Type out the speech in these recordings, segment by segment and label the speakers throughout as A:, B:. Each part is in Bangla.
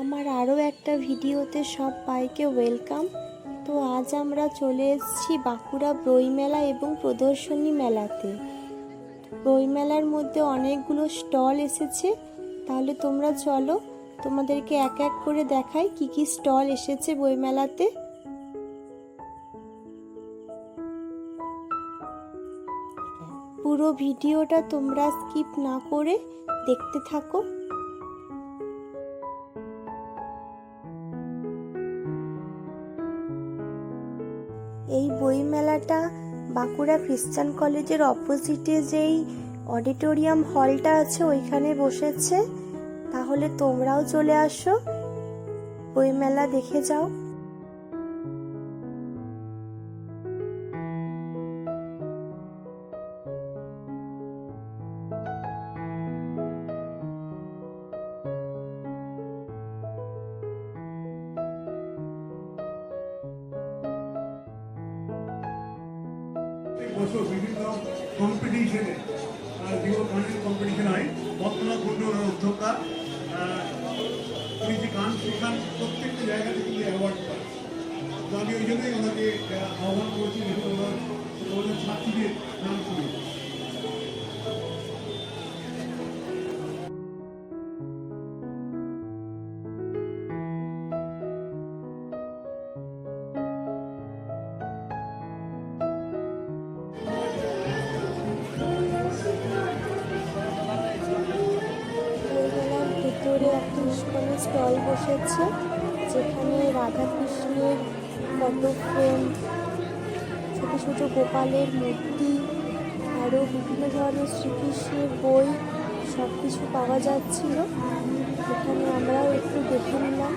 A: আমার আরও একটা ভিডিওতে সবাইকে ওয়েলকাম। তো আজ আমরা চলে এসেছি বাঁকুড়া বইমেলা এবং প্রদর্শনী মেলাতে। বইমেলার মধ্যে অনেকগুলো স্টল এসেছে, তাহলে তোমরা চলো তোমাদেরকে এক এক করে দেখাই কি কি স্টল এসেছে বইমেলাতে। পুরো ভিডিওটা তোমরা স্কিপ না করে দেখতে থাকো। এই বইমেলাটা বাঁকুড়া খ্রিস্টান কলেজের অপোজিটে যেই অডিটোরিয়াম হলটা আছে ওইখানে বসেছে। তাহলে তোমরাও চলে আসো, বইমেলা দেখে যাও।
B: বছর বিভিন্ন কম্পিটিশনে যেগুলো গানের কম্পিটিশন হয়, বর্তমান কুণ্ডুর অধ্যক্ষা উনি যে গান শেখান প্রত্যেকটা জায়গাতে কিন্তু অ্যাওয়ার্ড পায়। তো আমি ওই জন্যই ওনাকে আহ্বান করেছি, ওনার ছাত্রীদের নাম শুনে।
A: ভেতরে একটা ইস্কনের স্টল বসেছে, যেখানে রাধাকৃষ্ণের ফটো ফ্রেম, ছোট ছোট গোপালের মূর্তি, আরও বিভিন্ন ধরনের শ্রীকৃষ্ণের বই সব কিছু পাওয়া যাচ্ছিল। এখানে আমরাও একটু দেখে নিলাম।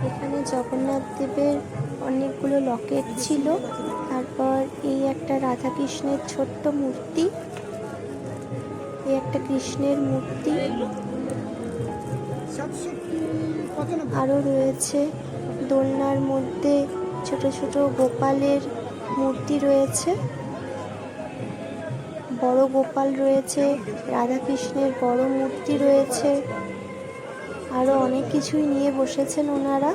A: এখানে জগন্নাথ দেবের অনেকগুলো লকেট ছিল, তারপর এই একটা রাধাকৃষ্ণের ছোট্ট মূর্তি, এই একটা কৃষ্ণের মূর্তি, আরও রয়েছে দোলনার মধ্যে ছোট ছোট গোপালের মূর্তি রয়েছে, বড় গোপাল রয়েছে, রাধাকৃষ্ণের বড় মূর্তি রয়েছে, আরও অনেক কিছুই নিয়ে বসেছেন ওনারা।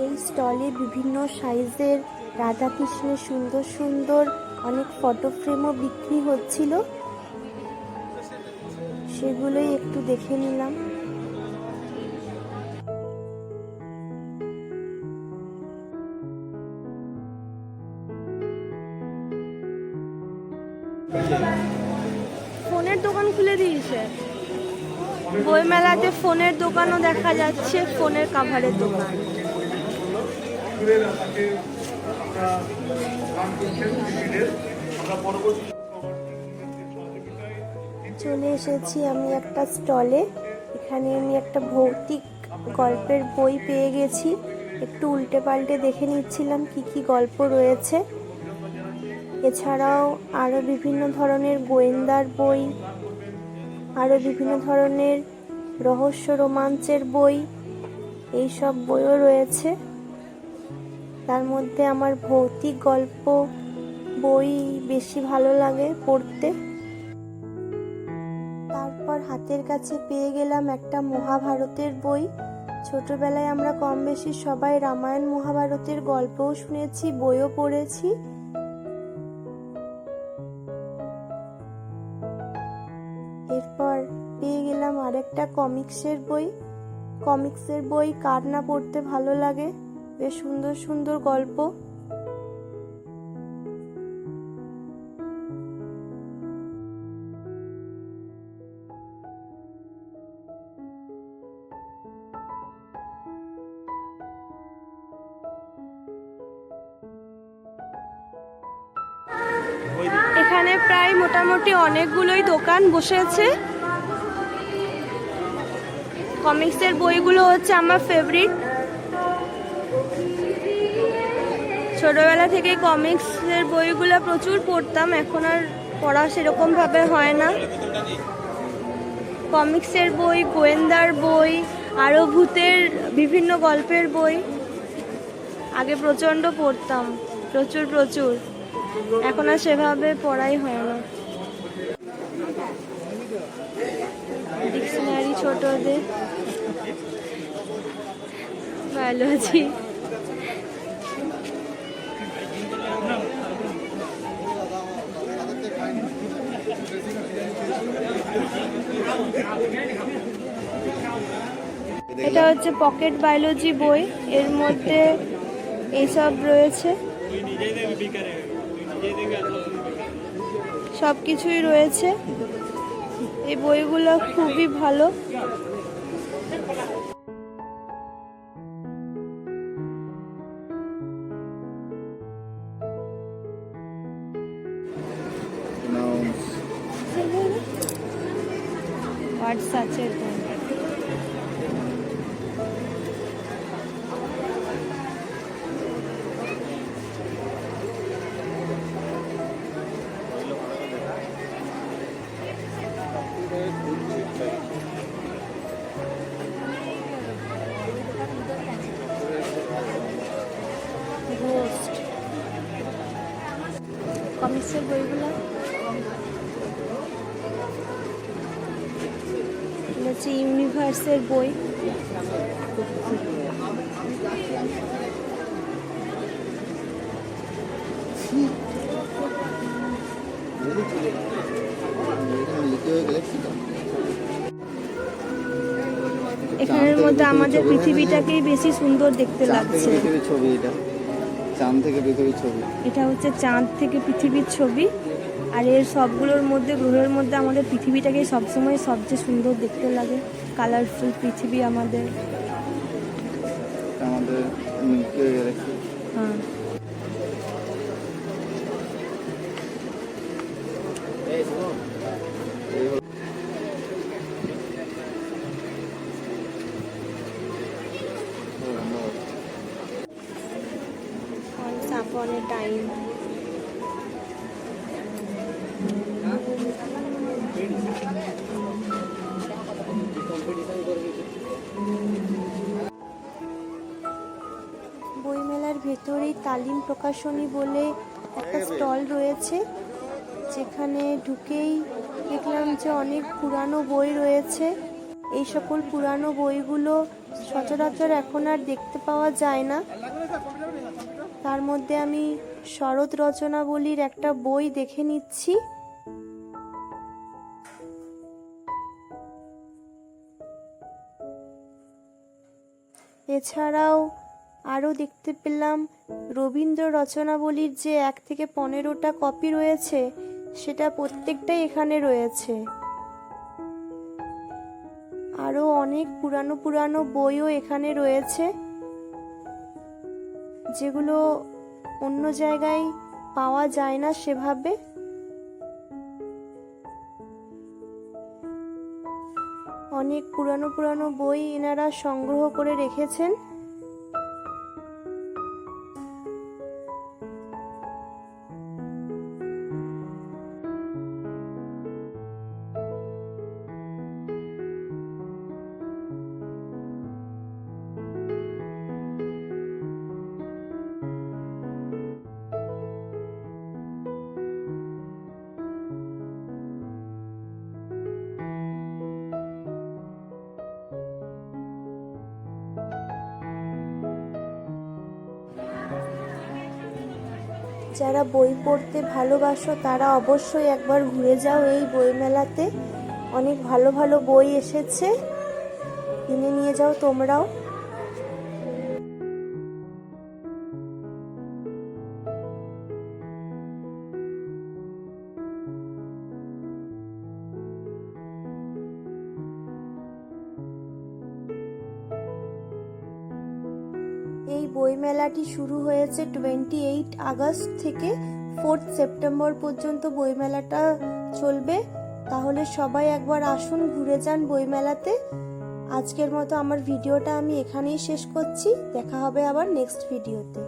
A: এই স্টলে বিভিন্ন সাইজের রাধাকৃষ্ণের সুন্দর সুন্দর অনেক ফটো ফ্রেমও বিক্রি হচ্ছিল, সেগুলোই একটু দেখে নিলাম।
C: ফোনের দোকান খুলে দিয়েছে বইমেলাতে, ফোনের দোকানও দেখা যাচ্ছে, ফোনের কাভারের দোকান।
A: চলে এসেছি আমি একটা স্টলে। এখানে আমি একটা ভৌতিক গল্পের বই পেয়ে গেছি, একটু উল্টে পাল্টে দেখে নিচ্ছিলাম কি কি গল্প রয়েছে। এছাড়াও আরও বিভিন্ন ধরনের গোয়েন্দার বই, আরও বিভিন্ন ধরনের রহস্য রোমাঞ্চের বই, এইসব বইও রয়েছে। তার মধ্যে আমার ভৌতিক গল্প বই বেশি ভালো লাগে পড়তে। তারপর হাতের কাছে পেয়ে গেলাম একটা মহাভারতের বই। ছোটবেলায় আমরা কম বেশি সবাই রামায়ণ মহাভারতের গল্পও শুনেছি, বইও পড়েছি। এরপর পেয়ে গেলাম আরেকটা কমিক্সের বই। কমিক্সের বই কার না পড়তে ভালো লাগে, বেশ সুন্দর সুন্দর গল্প।
C: এখানে প্রায় মোটামুটি অনেকগুলোই দোকান বসেছে। কমিক্সের বইগুলো হচ্ছে আমার ফেভারিট। ছোটবেলা থেকেই কমিক্সের বইগুলো প্রচুর পড়তাম, এখন আর পড়া সেরকম ভাবে হয় না। কমিক্সের বই, গোয়েন্দার বই, আরও ভূতের বিভিন্ন গল্পের বই আগে প্রচণ্ড পড়তাম, প্রচুর। এখন আর সেভাবে পড়াই হয় না। ডিকশনারি ছোটদের, বায়োলজি। এটা হচ্ছে পকেট বায়োলজি বই, এর মধ্যে এইসব রয়েছে, সব কিছুই রয়েছে। এই বইগুলো খুবই ভালো। হোয়াটসঅ্যাপের বই। ঘোস্ট, কমিক্সের বইগুলো হচ্ছে ইউনিভার্সের বই। এখানের মধ্যে আমাদের পৃথিবীটাকেই বেশি সুন্দর দেখতে লাগছে।
D: ছবি এটা চাঁদ থেকে পৃথিবীর ছবি।
C: এটা হচ্ছে চাঁদ থেকে পৃথিবীর ছবি, আর এর সবগুলোর মধ্যে, গ্রহের মধ্যে আমাদের পৃথিবীটাকে সবসময় সবচেয়ে সুন্দর দেখতে লাগে। কালারফুল পৃথিবী আমাদের।
D: Milky way galaxy.
C: হ্যাঁ, Once upon a time.
A: বইমেলার ভেতরেই তালিম প্রকাশনী বলে একটা স্টল রয়েছে, যেখানে ঢুকেই দেখলাম যে অনেক পুরানো বই রয়েছে। এই সকল পুরানো বইগুলো সচরাচর এখন আর দেখতে পাওয়া যায় না। তার মধ্যে আমি শরৎ রচনাবলীর একটা বই দেখে নিচ্ছি। এছাড়াও আরও দেখতে পেলাম রবীন্দ্র রচনাবলীর যে 1 থেকে 15টা কপি রয়েছে, সেটা প্রত্যেকটাই এখানে রয়েছে। আরও অনেক পুরানো বইও এখানে রয়েছে, যেগুলো অন্য জায়গায় পাওয়া যায় না সেভাবে। অনেক পুরানো বই এনারা সংগ্রহ করে রেখেছেন। যারা বই পড়তে ভালোবাসো তারা অবশ্যই একবার ঘুরে যাও এই বইমেলাতে। অনেক ভালো বই এসেছে, কিনে নিয়ে যাও তোমরাও। এই বইমেলাটি শুরু হয়েছে 28 আগস্ট থেকে 4 সেপ্টেম্বর পর্যন্ত বইমেলাটা চলবে। তাহলে সবাই একবার আসুন, ঘুরে যান বইমেলাতে। আজকের মতো আমার ভিডিওটা আমি এখানেই শেষ করছি। দেখা হবে আবার নেক্সট ভিডিওতে।